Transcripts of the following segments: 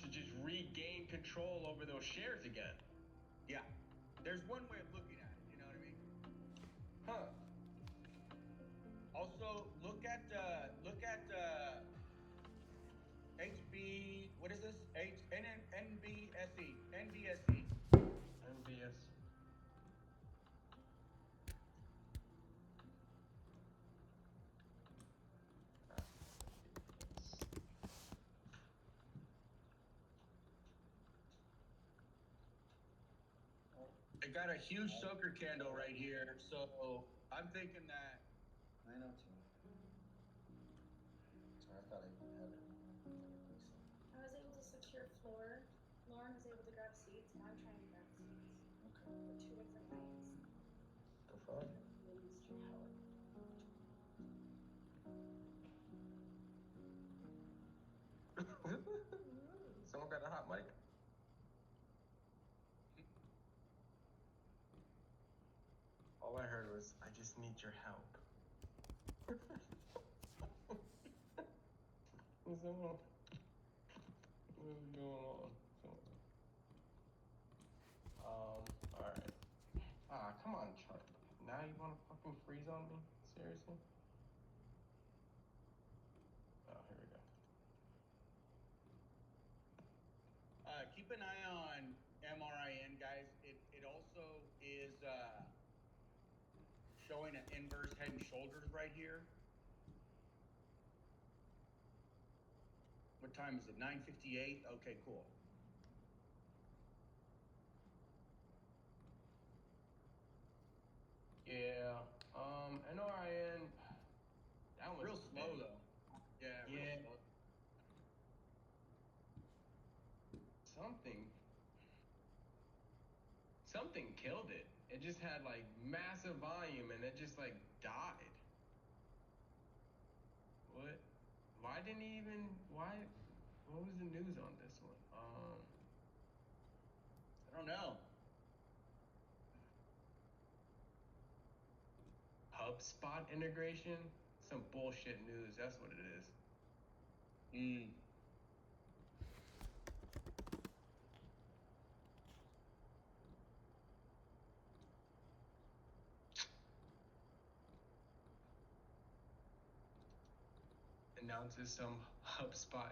to just regain control over those shares again. Yeah. There's one way of looking at it, you know what I mean? Huh. Also, look at HB, what is this? NBSE. MBS. It got a huge soaker candle right here, so I'm thinking that 902. Sorry, I thought I had it. I was able to switch to your floor. Lauren was able to grab seats, but I'm trying to grab seats. Okay. For 2 different nights. The fuck? Really needs your help. Someone got a hot mic? All I heard was, I just need your help. What's going on? Alright. Ah, come on, Chuck. Now you wanna fucking freeze on me? Seriously? Oh, here we go. keep an eye on MRIN, guys. It also is showing an inverse head and shoulders right here. What time is it? 9:58? Okay, cool. Yeah, NORIN, that one's Real slow though. Yeah, Yeah. real slow. Something killed it. It just had like massive volume and it just like died. What? Why didn't he even, what was the news on this one? I don't know. HubSpot integration? Some bullshit news, that's what it is. Announces some HubSpot.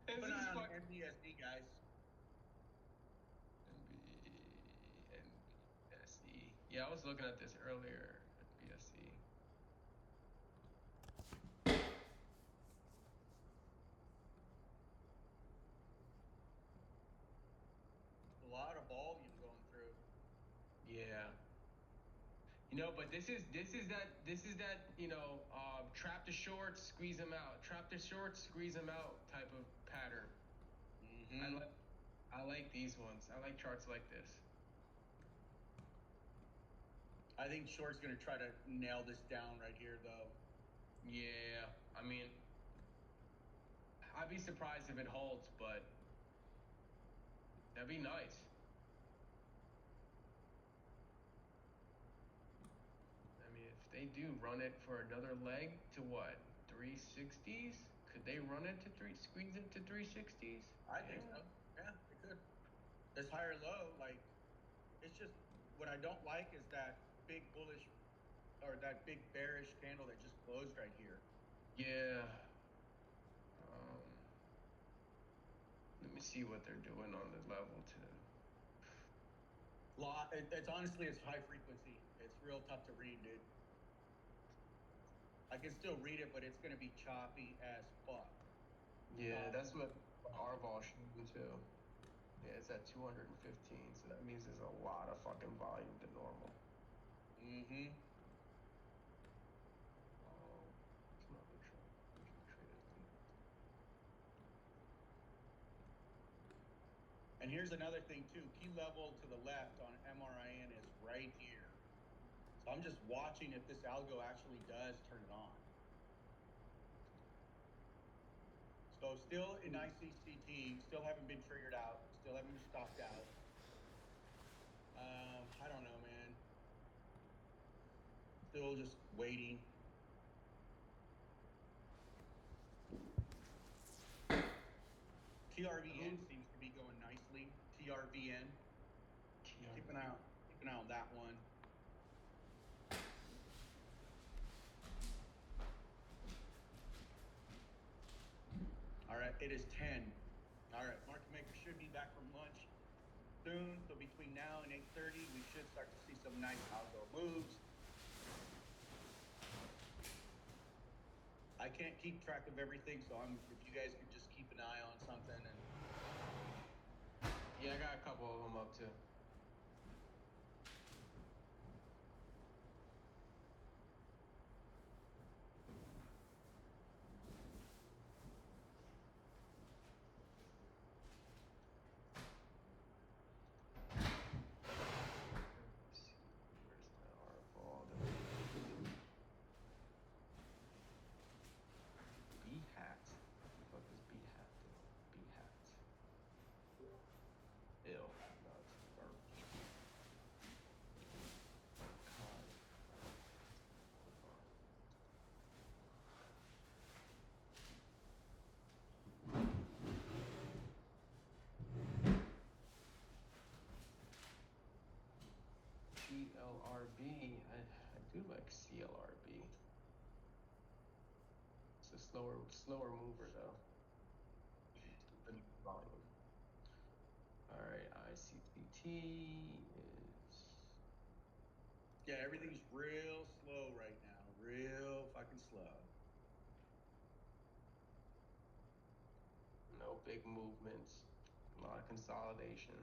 Keep an eye on NBSE, guys. NBSE. Yeah, I was looking at this earlier. NBSE. A lot of volume going through. Yeah. You know, but this is that, you know, trap the shorts, squeeze them out. Trap the shorts, squeeze them out type of pattern. I like these ones. I like charts like this. I think short's gonna try to nail this down right here though. Yeah, I mean, I'd be surprised if it holds, but that'd be nice. I mean, if they do run it for another leg to what, 360s? Could they run it to squeeze it to 360s? I think so. Yeah, they could. This higher low, like, it's just what I don't like is that big bullish or that big bearish candle that just closed right here. Yeah. Let me see what they're doing on the level too. It's honestly, it's high frequency. It's real tough to read, dude. I can still read it, but it's gonna be choppy as fuck. Yeah, that's what our vol should do too. Yeah, it's at 215, so that means there's a lot of fucking volume to normal. And here's another thing too. Key level to the left on MRIN is right here. So I'm just watching if this algo actually does turn it on. So still in ICCT, still haven't been triggered out, still haven't been stopped out. I don't know, man. Still just waiting. TRVN seems to be going nicely. TRVN. Keep an eye on that one. All right, it is 10. All right, market maker should be back from lunch soon. So between now and 8:30, we should start to see some nice algo moves. I can't keep track of everything, so if you guys could just keep an eye on something. And yeah, I got a couple of them up too. Where's my article? B-hat. What the fuck is B-hat doing? B-hat. Ew. No, it's garbage. God. CLRB. I do like CLRB. It's a slower mover though. The volume. All right, ICPT is. yeah, everything's real slow right now. Real fucking slow. No big movements. A lot of consolidation.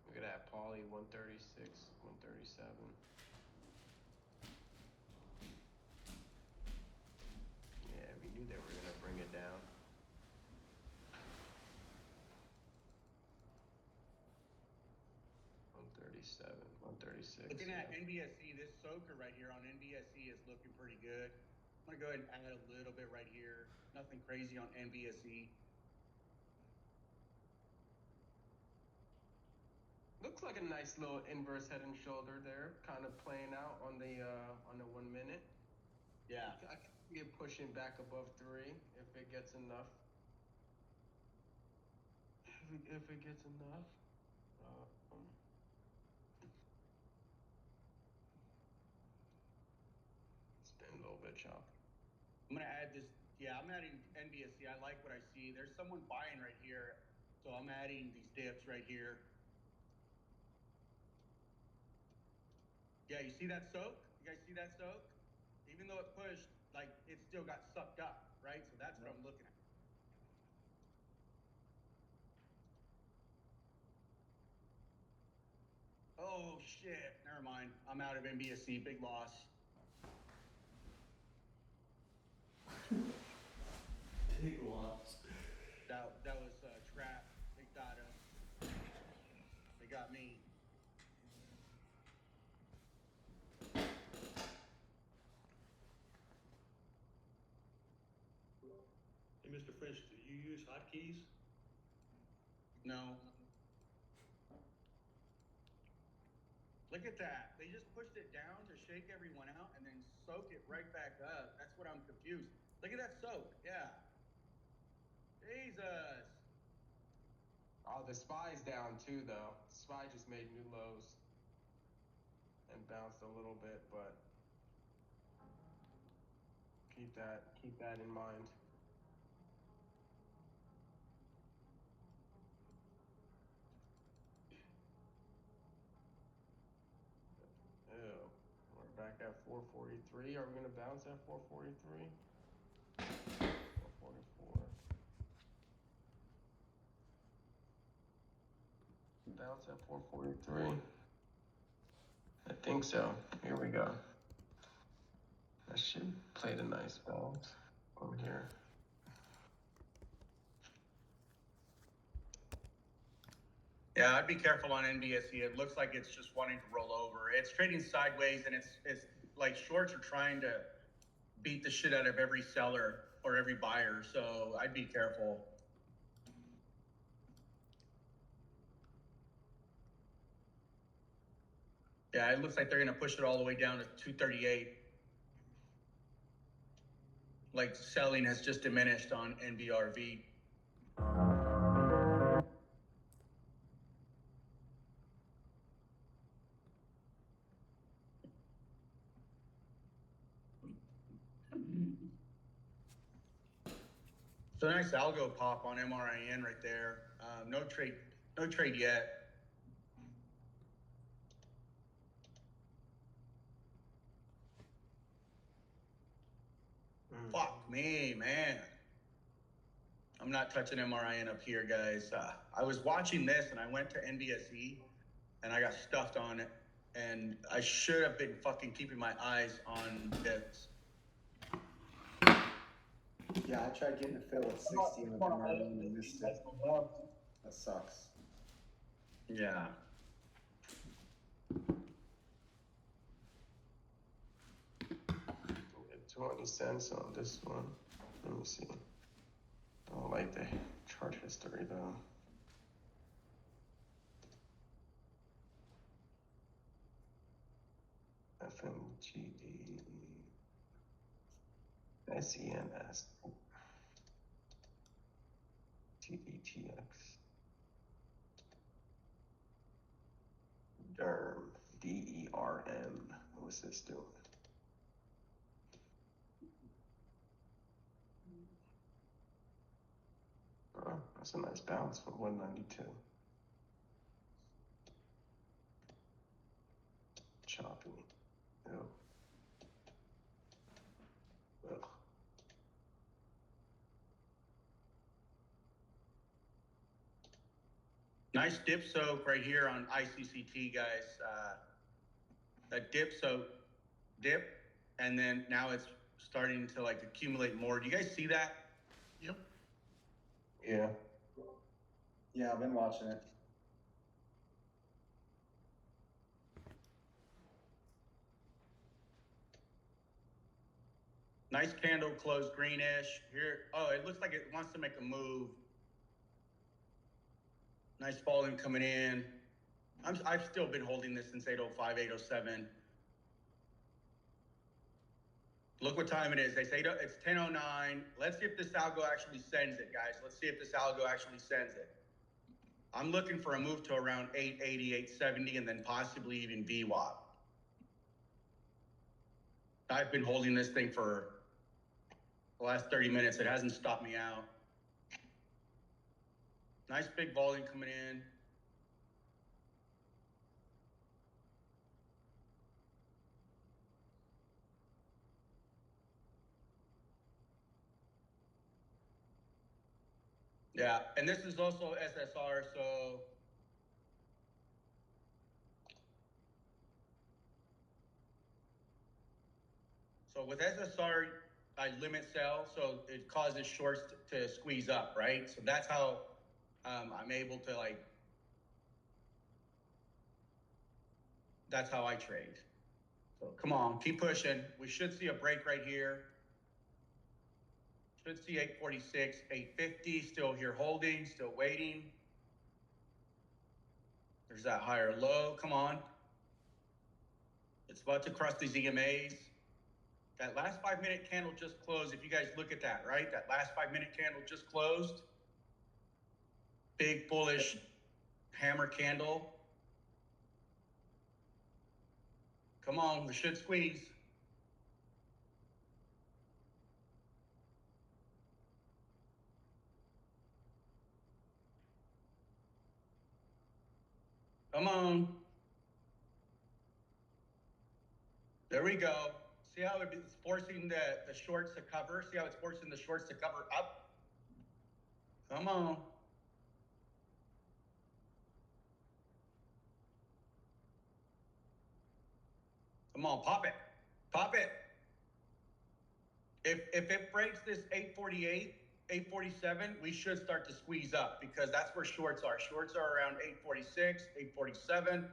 Look at that, Pauly, 136, 137. Yeah, we knew they were gonna bring it down. Looking at NBSE, this soaker right here on NBSE is looking pretty good. I'm gonna go ahead and add a little bit right here. Nothing crazy on NBSE. Looks like a nice little inverse head and shoulder there, kind of playing out on the 1 minute. Yeah. I can see it pushing back above 3 if it gets enough. If it gets enough. It's been a little bit choppy. I'm gonna add this. Yeah, I'm adding NBSE. I like what I see. There's someone buying right here, so I'm adding these dips right here. Yeah, you see that soak? You guys see that soak? Even though it pushed, like it still got sucked up, right? So that's what I'm looking at. Oh shit! Never mind. I'm out of NBSE. Big loss. Big loss. That was a trap. They got us. They got me. Hey, Mr. French, do you use hotkeys? No. Look at that. They just pushed it down to shake everyone out and then soak it right back up. That's what I'm confused. Look at that soak. Yeah. Jesus. Oh, the SPY's down too, though. SPY just made new lows and bounced a little bit, but keep that in mind. Ew. We're back at 443. Are we gonna bounce at 443? 444. Bounce at 443. I think so. Here we go. That should play the nice bounce from here. Yeah, I'd be careful on NBSE. It looks like it's just wanting to roll over. It's trading sideways, and it's like shorts are trying to beat the shit out of every seller or every buyer. So I'd be careful. Yeah, it looks like they're gonna push it all the way down to 238. Like selling has just diminished on NBRV. So nice algo pop on MRIN right there. No trade yet. Fuck me, man. I'm not touching MRIN up here, guys. I was watching this and I went to NBSE and I got stuffed on it. And I should have been fucking keeping my eyes on this. Yeah, I tried getting a fill at 16 with MRE and missed it. That sucks. Yeah. Get 20 cents on this one. Let me see. I don't like the chart history though. FMGD, SENS, TETX, DERM, DERM. What's this doing? Oh, that's a nice bounce from 192. Choppy. Ew. Ugh. Nice dip soak right here on ICCT, guys. That dip soak, dip, and then now it's starting to like accumulate more. Do you guys see that? Yep. Yeah. Yeah, I've been watching it. Nice candle close greenish here. Oh, it looks like it wants to make a move. Nice volume coming in. I've still been holding this since 805, 807. Look what time it is. They say it's 10:09. Let's see if this algo actually sends it, guys. Let's see if this algo actually sends it. I'm looking for a move to around 880, 870, and then possibly even VWAP. I've been holding this thing for the last 30 minutes. It hasn't stopped me out. Nice big volume coming in. Yeah, and this is also SSR, so with SSR, I limit sell, so it causes shorts to squeeze up, right? So that's how I'm able to like, that's how I trade. So come on, keep pushing. We should see a break right here. Should see 846, 850, still here holding, still waiting. There's that higher low, come on. It's about to cross these EMAs. That last 5-minute candle just closed. If you guys look at that, right? That last 5-minute candle just closed. Big bullish hammer candle. Come on, we should squeeze. Come on. There we go. See how it's forcing the shorts to cover? See how it's forcing the shorts to cover up? Come on. Come on, pop it. Pop it. If it breaks this 848, 847, we should start to squeeze up because that's where shorts are. Shorts are around 846, 847.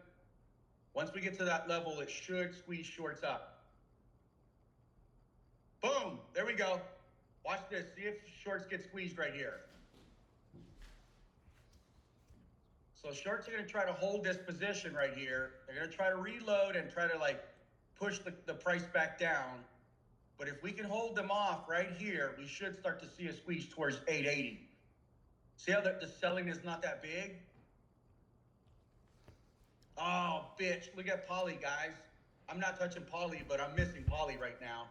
Once we get to that level, it should squeeze shorts up. Boom, there we go. Watch this, see if shorts get squeezed right here. So shorts are going to try to hold this position right here. They're going to try to reload and try to like push the price back down. But if we can hold them off right here, we should start to see a squeeze towards 880. See how the selling is not that big? Oh, bitch. Look at Poly, guys. I'm not touching Poly, but I'm missing Poly right now.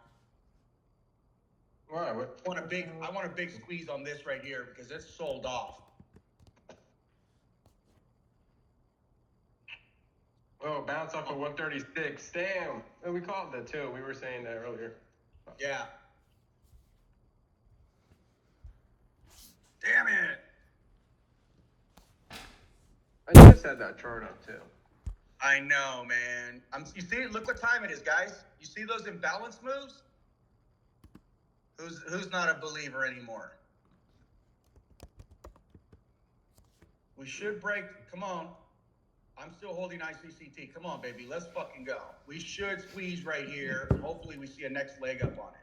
Why? I want a big squeeze on this right here because it's sold off. Oh, bounce off of 136. Damn. Oh, we called that too. We were saying that earlier. Yeah. Damn it. I just had that chart up too. I know, man. You see, look what time it is, guys. You see those imbalance moves? Who's not a believer anymore? We should break. Come on. I'm still holding ICCT. Come on, baby. Let's fucking go. We should squeeze right here. Hopefully we see a next leg up on it.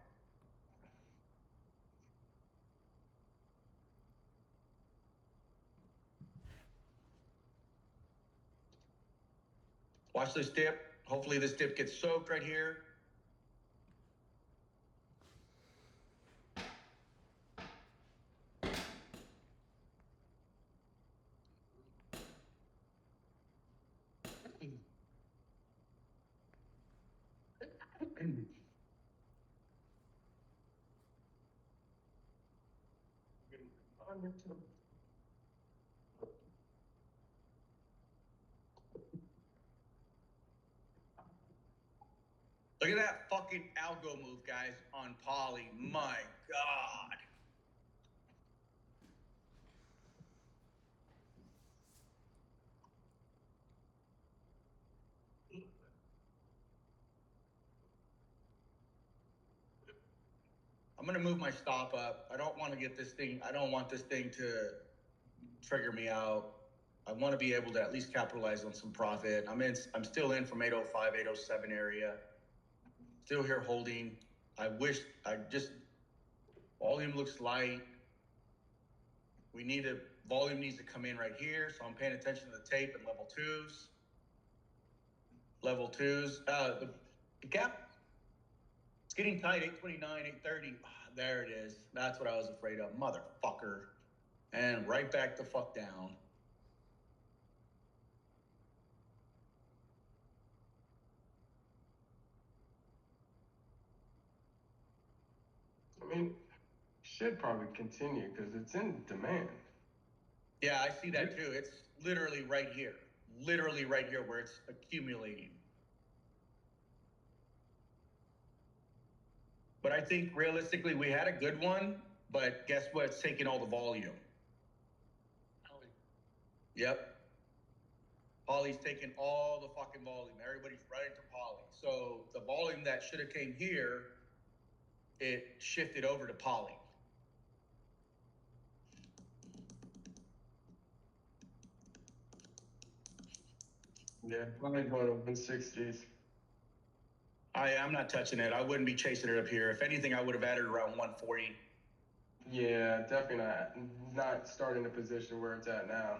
Watch this dip. Hopefully this dip gets soaked right here. Look at that fucking algo move, guys, on Poly. My God. I'm going to move my stop up. I don't want to get this thing. I don't want this thing to trigger me out. I want to be able to at least capitalize on some profit. I'm still in from 805, 807 area. Still here holding. Volume looks light. Volume needs to come in right here. So I'm paying attention to the tape and level twos. The gap, it's getting tight, 829, 830. There it is. That's what I was afraid of. Motherfucker. And right back the fuck down. I mean, should probably continue because it's in demand. Yeah, I see that too. It's literally right here. Literally right here where it's accumulating. But I think realistically we had a good one, but guess what? It's taking all the volume. Yep. Poly's taking all the fucking volume. Everybody's running to Poly. So the volume that should have came here, it shifted over to Poly. Yeah, probably going to 160s. I'm not touching it. I wouldn't be chasing it up here. If anything, I would have added around 140. Yeah, definitely not starting a position where it's at now.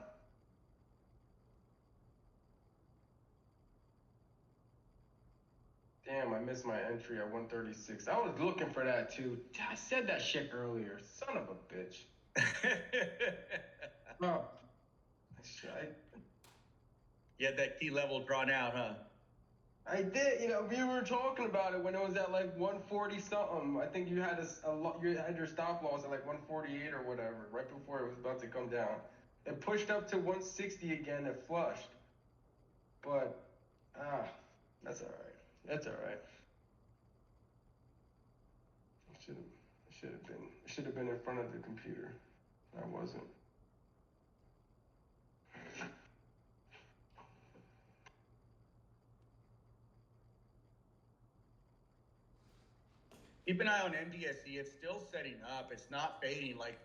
Damn, I missed my entry at 136. I was looking for that too. I said that shit earlier. Son of a bitch. Oh, shit. You had that key level drawn out, huh? I did. You know, we were talking about it when it was at like 140 something. I think you had you had your stop loss at like 148 or whatever, right before it was about to come down. It pushed up to 160 again. It flushed, but that's all right. That's all right. Should have been in front of the computer. I wasn't. Keep an eye on MDSE. It's still setting up. It's not fading. Like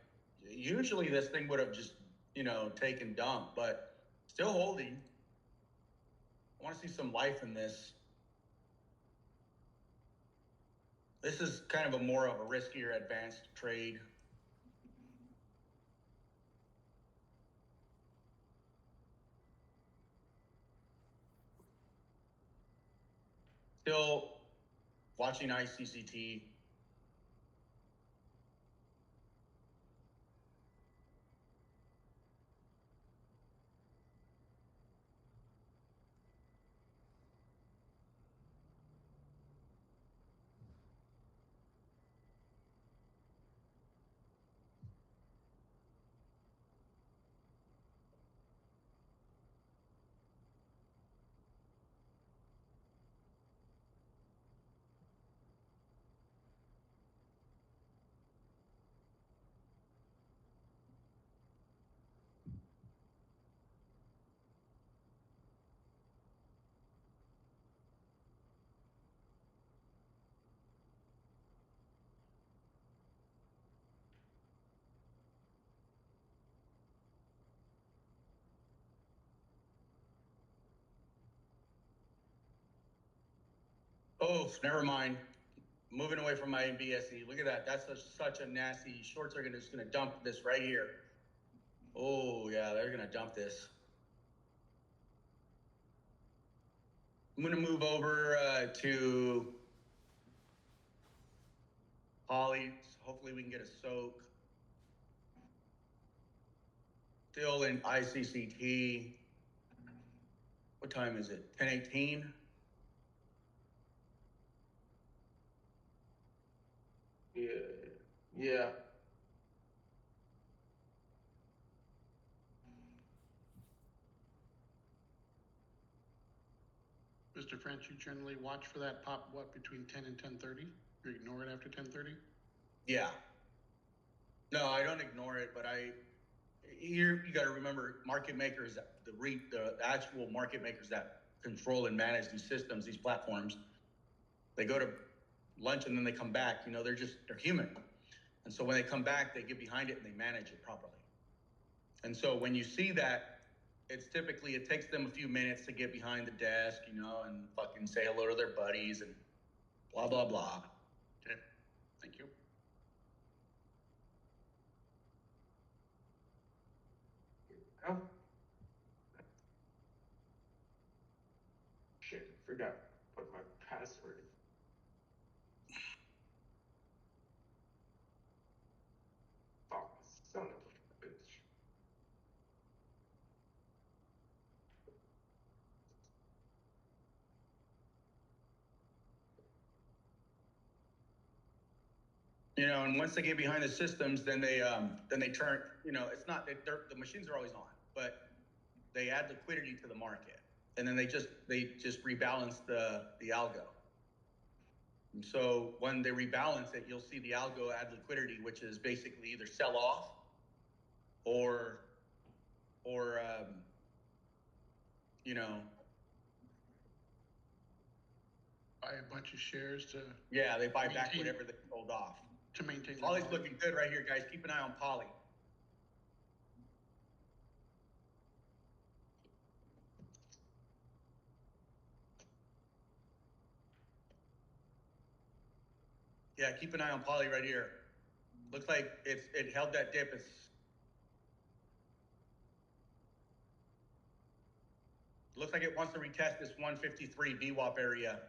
usually this thing would have just, taken dump, but still holding. I want to see some life in this. This is kind of more of a riskier advanced trade. Still watching ICCT. Oh, never mind. Moving away from my BSE. Look at that. That's such a nasty. Shorts are just gonna dump this right here. Oh yeah, they're gonna dump this. I'm gonna move over to Holly. Hopefully we can get a soak. Still in ICCT. What time is it? 10:18. Yeah. Yeah. Mr. French, you generally watch for that pop, what, between 10 and 10:30? You ignore it after 10:30? Yeah. No, I don't ignore it, but you got to remember market makers, the actual market makers that control and manage these systems, these platforms, they go to lunch and then they come back. You know, they're human. And so when they come back, they get behind it and they manage it properly. And so when you see that, it takes them a few minutes to get behind the desk, you know, and fucking say hello to their buddies and blah, blah, blah. Okay, thank you. Oh. Shit, I forgot to put my password. Oh, son of a bitch. You know, and once they get behind the systems, then they turn, you know, it's not, the machines are always on, but they add liquidity to the market. And then they just rebalance the algo. And so when they rebalance it, you'll see the algo add liquidity, which is basically either sell off or you know, Buy a bunch of shares to they buy back whatever they sold off. to maintain. Poly's looking good right here, guys. Keep an eye on Poly. Yeah, keep an eye on Poly right here. Looks like it held that dip. Looks like it wants to retest this 153 VWAP area.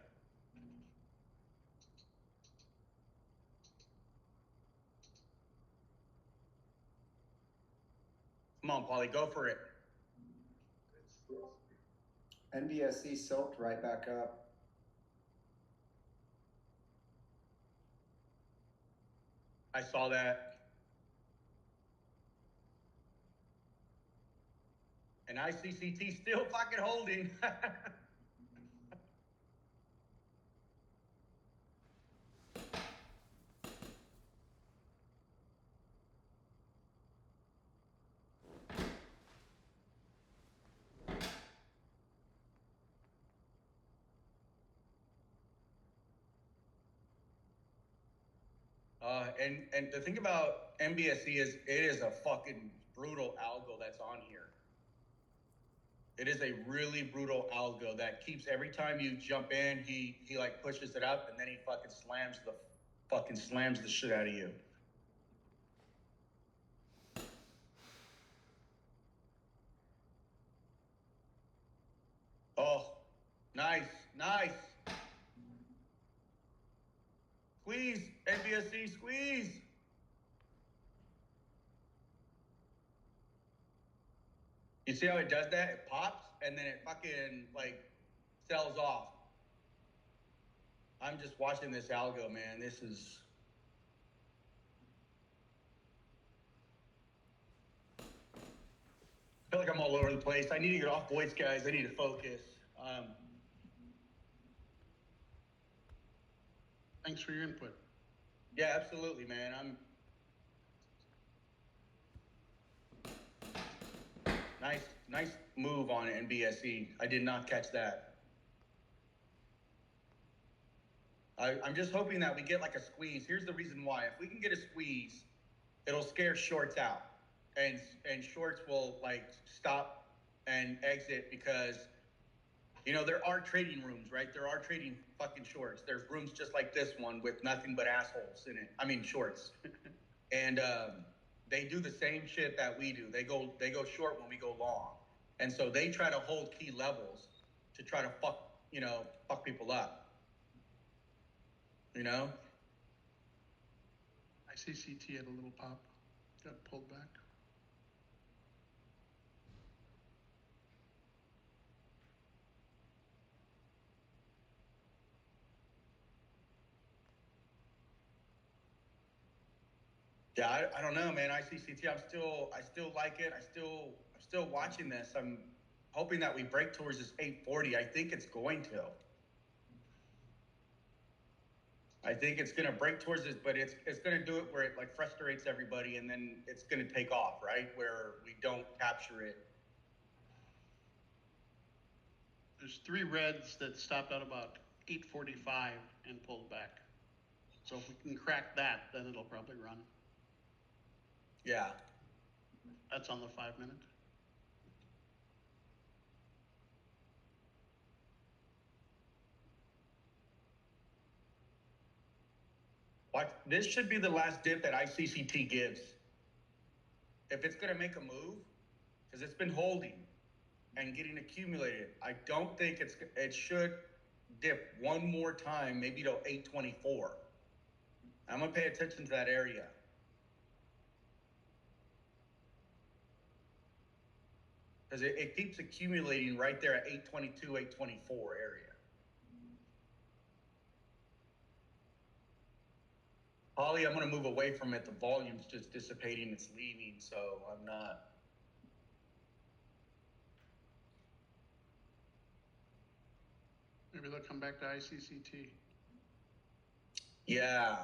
Come on, Poly, go for it. NBSE soaked right back up. I saw that. And ICCT still fucking holding. And the thing about MBSE is it is a fucking brutal algo that's on here. It is a really brutal algo that keeps every time you jump in, he like pushes it up and then he fucking slams the shit out of you. Oh, nice. Squeeze, NBSC, squeeze. You see how it does that? It pops and then it fucking like sells off. I'm just watching this algo, man. This is. I feel like I'm all over the place. I need to get off voice, guys. I need to focus. Thanks for your input. Yeah, absolutely, man. Nice move on NBSE. I did not catch that. I'm just hoping that we get like a squeeze. Here's the reason why. If we can get a squeeze, it'll scare shorts out, and shorts will like stop and exit because, you know, there are trading rooms, right? There are trading fucking shorts. There's rooms just like this one with nothing but assholes in it. I mean, shorts. And they do the same shit that we do. They go short when we go long. And so they try to hold key levels to try to fuck people up. You know? ICCT had a little pop, got pulled back. Yeah, I don't know, man. ICCT, I still like it. I'm still watching this. I'm hoping that we break towards this 840. I think it's going to. I think it's going to break towards this, but it's going to do it where it like frustrates everybody, and then it's going to take off, right? Where we don't capture it. There's 3 reds that stopped out about 8:45 and pulled back. So if we can crack that, then it'll probably run. Yeah. That's on the 5 minute. This should be the last dip that ICCT gives. If it's going to make a move, because it's been holding and getting accumulated, I don't think it should dip one more time, maybe to 824. I'm going to pay attention to that area. Because it keeps accumulating right there at 822, 824 area. Holly, I'm going to move away from it. The volume's just dissipating. It's leaving, so I'm not. Maybe they'll come back to ICCT. Yeah.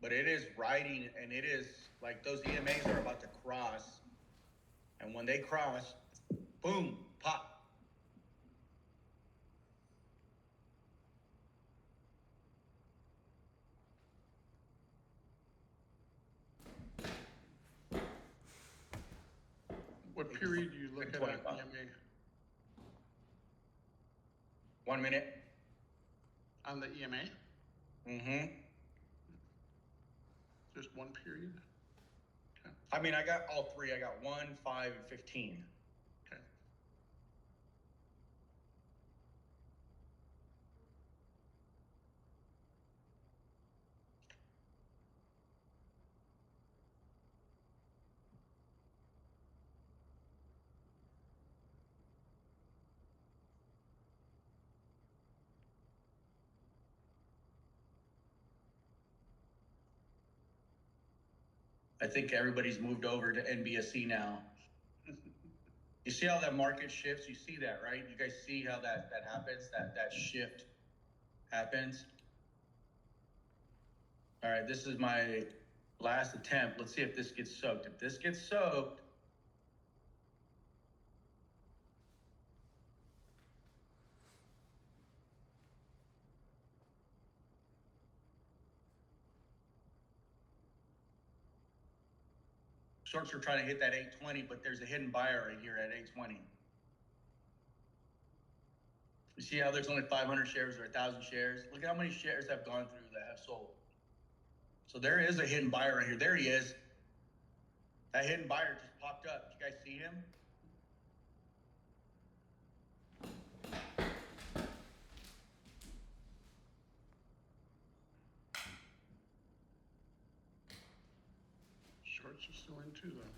But it is riding, and it is like those EMAs are about to cross. And when they cross, boom, pop. What period do you look at on EMA? 1 minute. On the EMA? Mm-hmm. Just one period? Okay. I mean, I got all 3. I got 1, 5, and 15. Okay. I think everybody's moved over to NBSC now. You see how that market shifts? You see that, right? You guys see how that happens? That shift happens? All right, this is my last attempt. Let's see if this gets soaked. If this gets soaked, shorts are trying to hit that 820, but there's a hidden buyer right here at 820. You see how there's only 500 shares or 1,000 shares? Look at how many shares have gone through that have sold. So there is a hidden buyer right here. There he is. That hidden buyer just popped up. Did you guys see him? shorts are still in too then.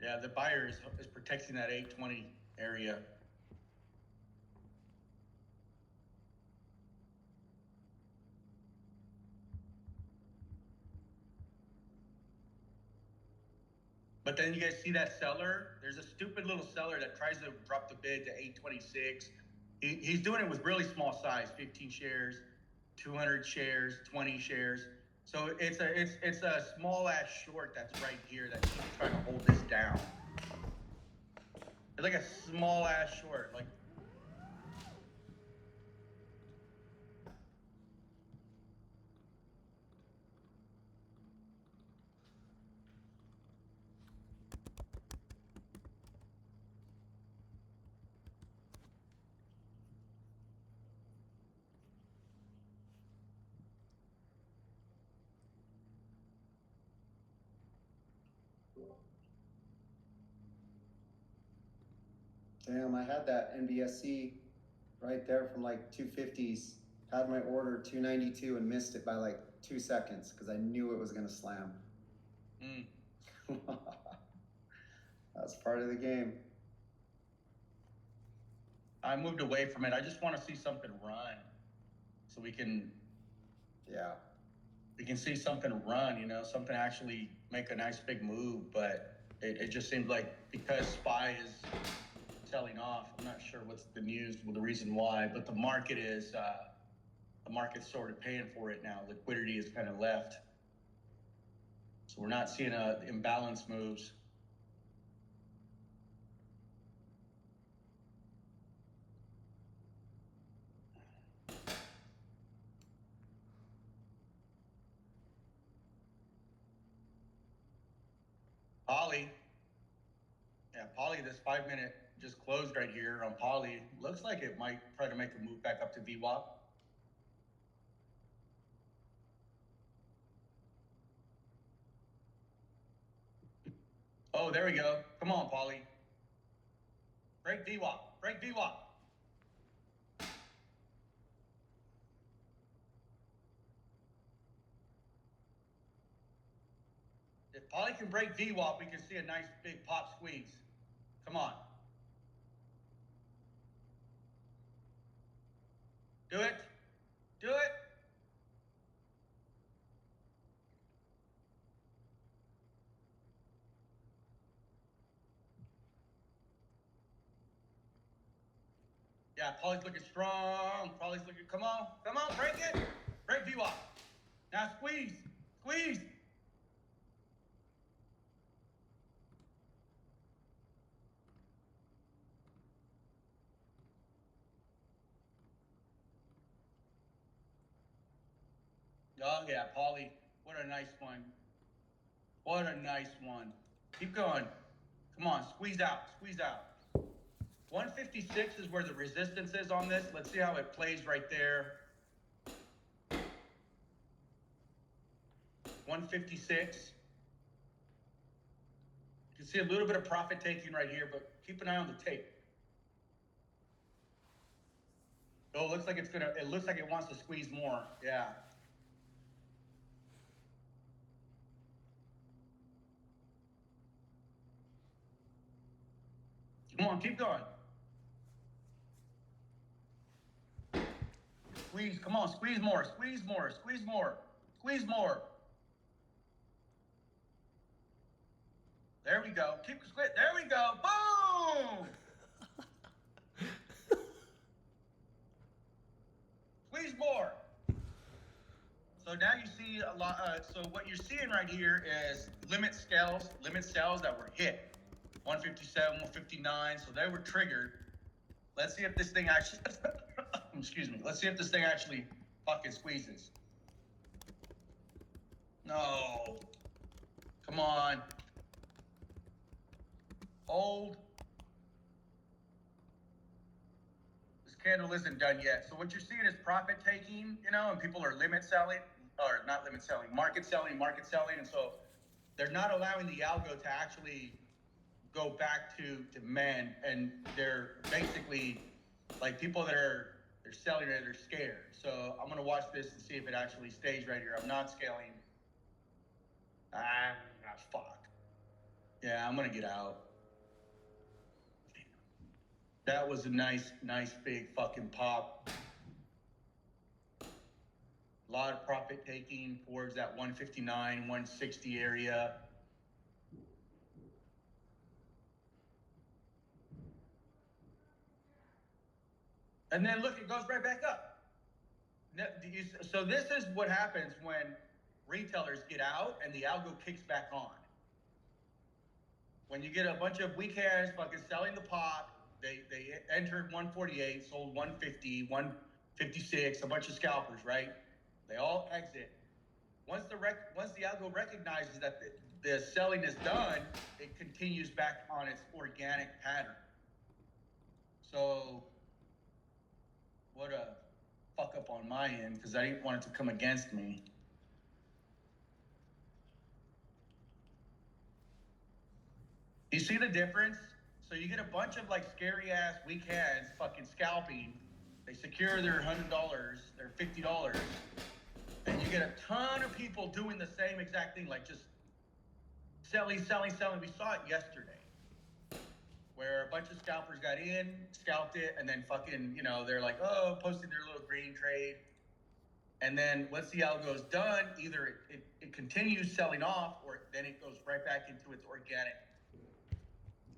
Yeah, the buyer is protecting that 820 area. But then you guys see that seller? There's a stupid little seller that tries to drop the bid to 826. He's doing it with really small size, 15 shares, 200 shares, 20 shares. So it's a small ass short that's right here that keeps trying to hold this down. It's like a small ass short, like. Damn, I had that NBSC right there from like 250s. Had my order 292 and missed it by like 2 seconds because I knew it was gonna slam. That's part of the game. I moved away from it. I just want to see something run, so we can see something run. You know, something actually make a nice big move. But it just seems like because SPY is selling off, I'm not sure what's the news, well, the reason why, but the market is the market's sort of paying for it now. Liquidity is kind of left, so we're not seeing imbalance moves. Poly, this 5 minute just closed right here on Poly. Looks like it might try to make a move back up to VWAP. Oh, there we go. Come on, Poly. Break VWAP. Break VWAP. If Poly can break VWAP, we can see a nice big pop squeeze. Come on. Do it. Do it. Yeah, Poly's looking strong. Poly's looking, come on, break it. Break VWAP. Now squeeze, squeeze. Oh yeah, Poly, what a nice one. What a nice one. Keep going. Come on, squeeze out, squeeze out. 156 is where the resistance is on this. Let's see how it plays right there. 156. You can see a little bit of profit taking right here, but keep an eye on the tape. Oh, it looks like it looks like it wants to squeeze more. Yeah. Come on, keep going. Squeeze, come on, squeeze more, squeeze more, squeeze more, squeeze more. There we go. Keep squeeze. There we go. Boom! Squeeze more. So now you see a lot. So what you're seeing right here is limit cells that were hit. 157, 159. So they were triggered. Let's see if this thing actually. Excuse me. Let's see if this thing actually fucking squeezes. No. Come on. Hold. This candle isn't done yet. So what you're seeing is profit taking, you know, and people are limit selling, or not limit selling, market selling. And so they're not allowing the algo to actually go back to demand, and they're basically like people that are they're selling it, they're scared. So I'm gonna watch this and see if it actually stays right here. I'm not scaling. Fuck. Yeah, I'm gonna get out. That was a nice big fucking pop. A lot of profit taking towards that 159, 160 area. And then look, it goes right back up. So this is what happens when retailers get out and the algo kicks back on. When you get a bunch of weak hands fucking selling the pop, they entered 148, sold 150, 156, a bunch of scalpers, right? They all exit. Once the algo recognizes that the selling is done, it continues back on its organic pattern. So what a fuck up on my end, because I didn't want it to come against me. You see the difference? So you get a bunch of like scary ass weak hands fucking scalping. They secure their $100, their $50, and you get a ton of people doing the same exact thing, like just selling. We saw it yesterday, where a bunch of scalpers got in, scalped it, and then fucking, you know, they're like, oh, posting their little green trade. And then once the algo's done, either it continues selling off, or then it goes right back into its organic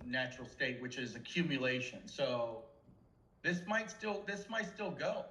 natural state, which is accumulation. So this might still go.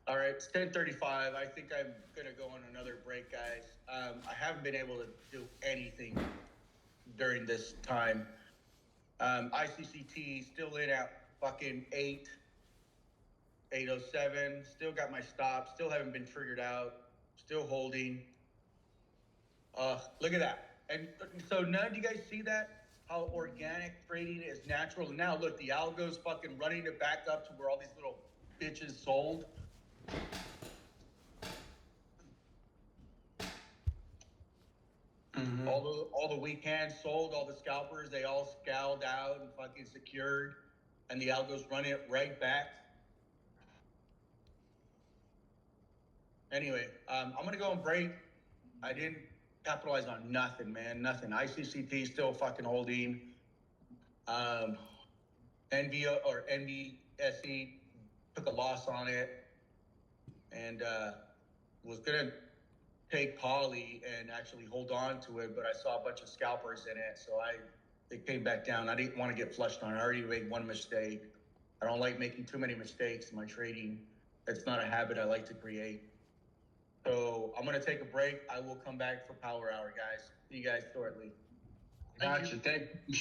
All right, it's 10:35. I think I'm gonna go on another break, guys. I haven't been able to do anything during this time. ICCT still in at fucking 807. Still got my stop. Still haven't been triggered out. Still holding. Look at that. And so none of you guys see that? How organic trading is natural. And now look, the algo's fucking running it back up to where all these little bitches sold. Mm-hmm. All the weak hands sold, all the scalpers, they all scaled out and fucking secured, and the algos run it right back. Anyway, I'm gonna go and break. I didn't capitalize on nothing, man. Nothing. ICCT still fucking holding. NVO or NVSE took a loss on it, and was gonna take poly and actually hold on to it, but I saw a bunch of scalpers in it, so it came back down. I didn't want to get flushed on it. I already made one mistake. I don't like making too many mistakes in my trading. It's not a habit I like to create. So I'm gonna take a break. I will come back for power hour, guys. See you guys shortly. Thank Gotcha. Thank you.